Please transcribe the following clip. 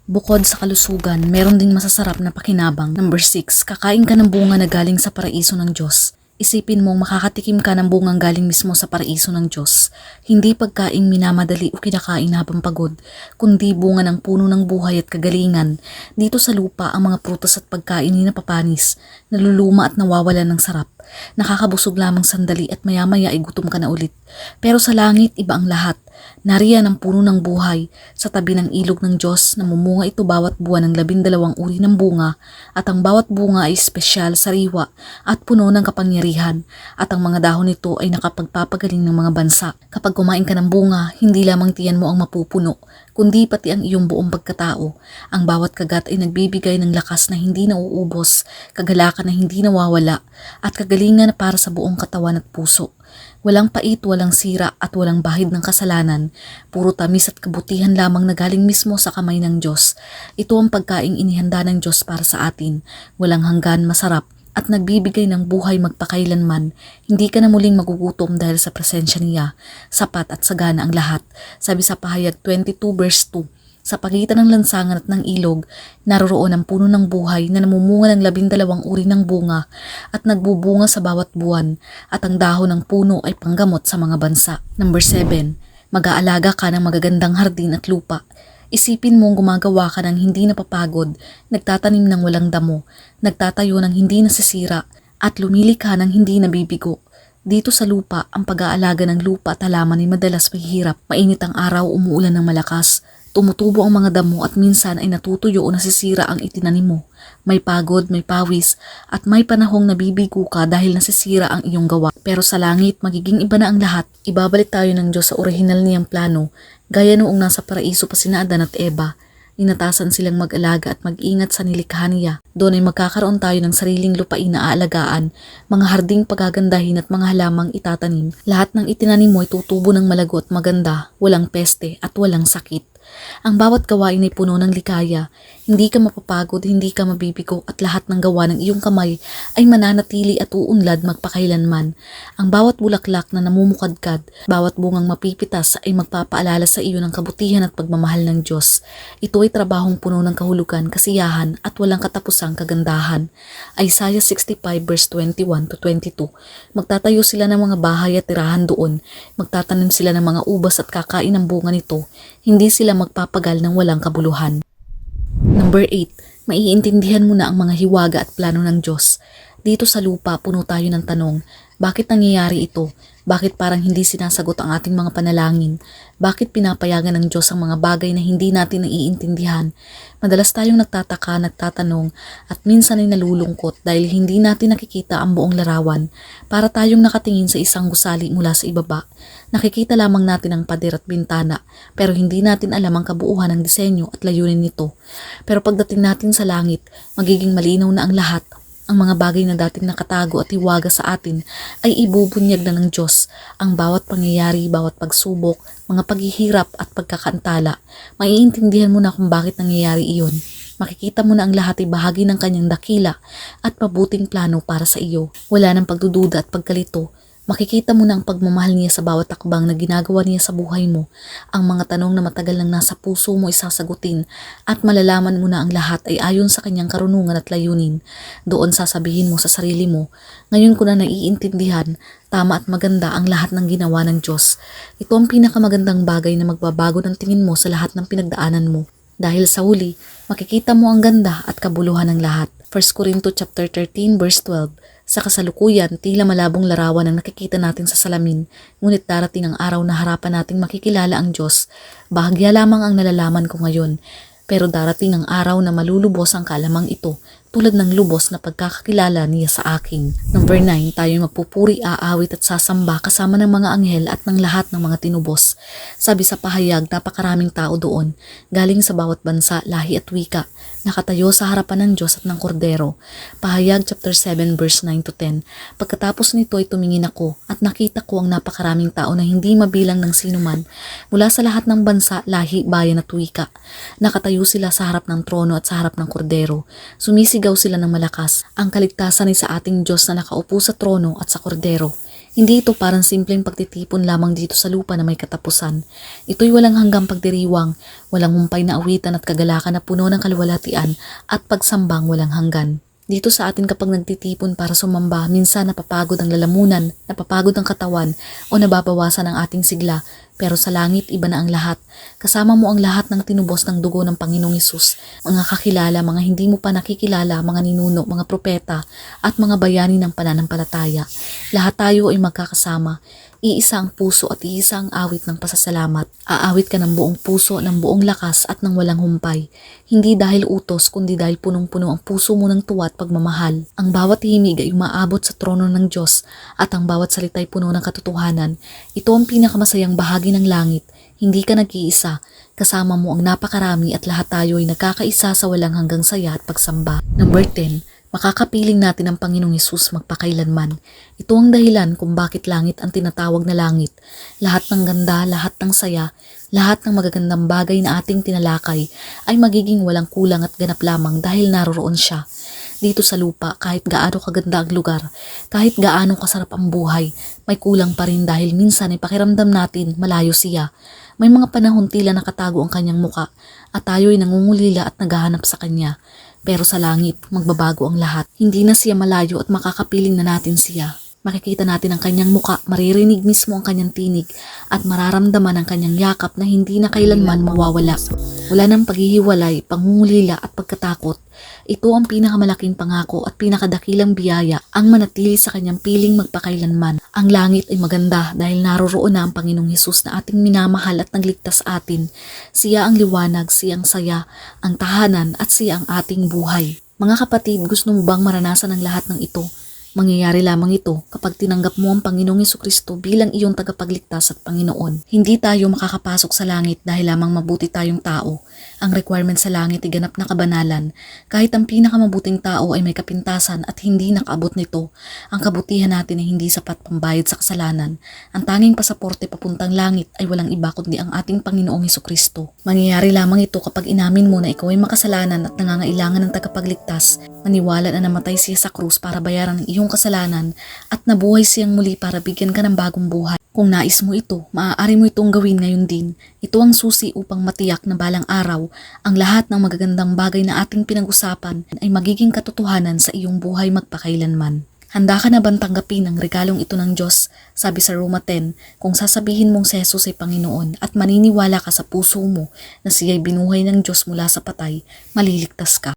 Bukod sa kalusugan, meron ding masasarap na pakinabang. Number 6, kakain ka ng bunga na galing sa paraiso ng Diyos. Isipin mong makakatikim ka ng bungang galing mismo sa paraiso ng Diyos. Hindi pagkaing minamadali o kinakain habang pagod, kundi bunga ng puno ng buhay at kagalingan. Dito sa lupa ang mga prutas at pagkain ni napapanis, naluluma at nawawalan ng sarap. Nakakabusog lamang sandali at maya-maya ay gutom ka na ulit. Pero sa langit, iba ang lahat. Nariyan ang puno ng buhay. Sa tabi ng ilog ng Diyos, namumunga ito bawat buwan ng 12 uri ng bunga, at ang bawat bunga ay espesyal, sariwa, at puno ng kapangyarihan, at ang mga dahon nito ay nakapagpapagaling ng mga bansa. Kapag kumain ka ng bunga, hindi lamang tiyan mo ang mapupuno, kundi pati ang iyong buong pagkatao. Ang bawat kagat ay nagbibigay ng lakas na hindi nauubos, kagalakan na hindi nawawala, at kagalingan na para sa buong katawan at puso. Walang pait, walang sira at walang bahid ng kasalanan. Puro tamis at kabutihan lamang na galing mismo sa kamay ng Diyos. Ito ang pagkaing inihanda ng Diyos para sa atin. Walang hanggan, masarap at nagbibigay ng buhay magpakailanman. Hindi ka na muling magugutom dahil sa presensya niya. Sapat at sagana ang lahat. Sabi sa Pahayag 22 verse 2. Sa pagitan ng lansangan at ng ilog, naroroon ang puno ng buhay na namumunga ng 12 uri ng bunga at nagbubunga sa bawat buwan, at ang dahon ng puno ay panggamot sa mga bansa. Number 7. Mag-aalaga ka ng magagandang hardin at lupa. Isipin mong gumagawa ka ng hindi napapagod, nagtatanim ng walang damo, nagtatayo ng hindi nasisira, at lumilikha ng hindi nabibigo. Dito sa lupa, ang pag-aalaga ng lupa at halaman ay madalas mahirap. Mainit ang araw, umuulan ng malakas. Tumutubo ang mga damo at minsan ay natutuyo o nasisira ang itinanim mo. May pagod, may pawis, at may panahong nabibigo ka dahil nasisira ang iyong gawa. Pero sa langit, magiging iba na ang lahat. Ibabalik tayo ng Diyos sa orihinal niyang plano, gaya noong nasa paraiso pa sina Adan at Eva. Inatasan silang mag-alaga at mag-ingat sa nilikha niya. Doon ay magkakaroon tayo ng sariling lupain na aalagaan, mga harding pagagandahin at mga halamang itatanim. Lahat ng itinanim mo ay tutubo ng malago at maganda, walang peste at walang sakit. Ang bawat gawain ay puno ng likaya. Hindi ka mapapagod, hindi ka mabibigo, at lahat ng gawa ng iyong kamay ay mananatili at uunlad magpakailanman. Ang bawat bulaklak na namumukadkad, bawat bungang mapipitas ay magpapaalala sa iyo ng kabutihan at pagmamahal ng Diyos. Ito ay trabahong puno ng kahulugan, kasiyahan at walang katapusang kagandahan. Isaiah 65 verse 21 to 22. Magtatayo sila ng mga bahay at tirahan doon. Magtatanim sila ng mga ubas at kakain ng bunga nito. Hindi sila magpapagal ng walang kabuluhan. Number 8. Maiintindihan mo na ang mga hiwaga at plano ng Diyos. Dito sa lupa, puno tayo ng tanong. Bakit nangyayari ito? Bakit parang hindi sinasagot ang ating mga panalangin? Bakit pinapayagan ng Diyos ang mga bagay na hindi natin naiintindihan? Madalas tayong nagtataka, nagtatanong, at minsan ay nalulungkot dahil hindi natin nakikita ang buong larawan. Para tayong nakatingin sa isang gusali mula sa ibaba. Nakikita lamang natin ang pader at bintana, pero hindi natin alam ang kabuuan ng disenyo at layunin nito. Pero pagdating natin sa langit, magiging malinaw na ang lahat. Ang mga bagay na dating nakatago at hiwaga sa atin ay ibubunyag na ng Diyos. Ang bawat pangyayari, bawat pagsubok, mga paghihirap at pagkakantala, maiintindihan mo na kung bakit nangyayari iyon. Makikita mo na ang lahat ay bahagi ng kanyang dakila at mabuting plano para sa iyo. Wala nang pagdududa at pagkalito. Makikita mo na ang pagmamahal niya sa bawat takbang na ginagawa niya sa buhay mo. Ang mga tanong na matagal nang nasa puso mo isasagutin, at malalaman mo na ang lahat ay ayon sa kanyang karunungan at layunin. Doon sasabihin mo sa sarili mo, ngayon ko na naiintindihan, tama at maganda ang lahat ng ginawa ng Diyos. Ito ang pinakamagandang bagay na magbabago ng tingin mo sa lahat ng pinagdaanan mo. Dahil sa huli, makikita mo ang ganda at kabuluhan ng lahat. 1 Corinto chapter 13 verse 12. Sa kasalukuyan, tila malabong larawan ang nakikita natin sa salamin, ngunit darating ang araw na harapan nating makikilala ang Diyos. Bahagya lamang ang nalalaman ko ngayon, pero darating ang araw na malulubos ang kalamang ito, tulad ng lubos na pagkakakilala niya sa akin. Number 9, tayo magpupuri, aawit at sasamba kasama ng mga anghel at ng lahat ng mga tinubos. Sabi sa Pahayag, napakaraming tao doon, galing sa bawat bansa, lahi at wika, nakatayo sa harapan ng Diyos at ng Kordero. Pahayag chapter 7 verse 9 to 10. Pagkatapos nito ay tumingin ako at nakita ko ang napakaraming tao na hindi mabilang ng sinuman mula sa lahat ng bansa, lahi, bayan at wika. Nakatayo sila sa harap ng trono at sa harap ng Kordero. Sumisigaw sila ng malakas. Ang kaligtasan ay sa ating Diyos na nakaupo sa trono at sa Kordero. Hindi ito parang simpleng pagtitipon lamang dito sa lupa na may katapusan. Ito'y walang hanggang pagdiriwang, walang humpay na awitan at kagalakan na puno ng kaluwalhatian at pagsambang walang hanggan. Dito sa atin kapag nagtitipon para sumamba, minsan napapagod ang lalamunan, napapagod ang katawan o nababawasan ang ating sigla. Pero sa langit iba na ang lahat. Kasama mo ang lahat ng tinubos ng dugo ng Panginoong Hesus, mga kakilala, mga hindi mo pa nakikilala, mga ninuno, mga propeta at mga bayani ng pananampalataya. Lahat tayo ay magkakasama. Iisa ang puso at iisa ang awit ng pasasalamat. Aawit ka ng buong puso, ng buong lakas at ng walang humpay. Hindi dahil utos kundi dahil punong-puno ang puso mo ng tuwa at pagmamahal. Ang bawat himig ay umaabot sa trono ng Diyos at ang bawat salita ay puno ng katotohanan. Ito ang pinakamasayang bahagi ng langit. Hindi ka nag-iisa. Kasama mo ang napakarami at lahat tayo ay nagkakaisa sa walang hanggang saya at pagsamba. Number 10. Makakapiling natin ang Panginoong Hesus magpakailanman. Ito ang dahilan kung bakit langit ang tinatawag na langit. Lahat ng ganda, lahat ng saya, lahat ng magagandang bagay na ating tinalakay ay magiging walang kulang at ganap lamang dahil naroroon siya. Dito sa lupa, kahit gaano kaganda ang lugar, kahit gaano kasarap ang buhay, may kulang pa rin dahil minsan ay pakiramdam natin malayo siya. May mga panahon tila nakatago ang kanyang muka at tayo ay nangungulila at naghahanap sa kanya. Pero sa langit, magbabago ang lahat. Hindi na siya malayo at makakapiling na natin siya. Makikita natin ang kanyang muka, maririnig mismo ang kanyang tinig at mararamdaman ang kanyang yakap na hindi na kailanman mawawala. Wala nang paghihiwalay, pangungulila at pagkatakot. Ito ang pinakamalaking pangako at pinakadakilang biyaya ang manatili sa kanyang piling magpakailanman. Ang langit ay maganda dahil naroroon na ang Panginoong Hesus na ating minamahal at nagligtas atin. Siya ang liwanag, siya ang saya, ang tahanan at siya ang ating buhay. Mga kapatid, gusto mo bang maranasan ang lahat ng ito? Mangyayari lamang ito kapag tinanggap mo ang Panginoong Hesukristo bilang iyong tagapagligtas at Panginoon. Hindi tayo makakapasok sa langit dahil lamang mabuti tayong tao. Ang requirement sa langit ay ganap na kabanalan. Kahit ang pinakamabuting tao ay may kapintasan at hindi nakaabot nito, ang kabutihan natin ay hindi sapat pambayad sa kasalanan. Ang tanging pasaporte papuntang langit ay walang iba kundi ang ating Panginoong Hesukristo. Mangyayari lamang ito kapag inamin mo na ikaw ay makasalanan at nangangailangan ng tagapagligtas. Maniwala na namatay siya sa krus para bayaran ang iyong kasalanan at nabuhay siyang muli para bigyan ka ng bagong buhay. Kung nais mo ito, maaari mo itong gawin ngayon din. Ito ang susi upang matiyak na balang araw, ang lahat ng magagandang bagay na ating pinag-usapan ay magiging katotohanan sa iyong buhay magpakailanman. Handa ka na bang tanggapin ang regalong ito ng Diyos? Sabi sa Roma 10, kung sasabihin mong si Jesus ay Panginoon at maniniwala ka sa puso mo na siya'y binuhay ng Diyos mula sa patay, maliligtas ka.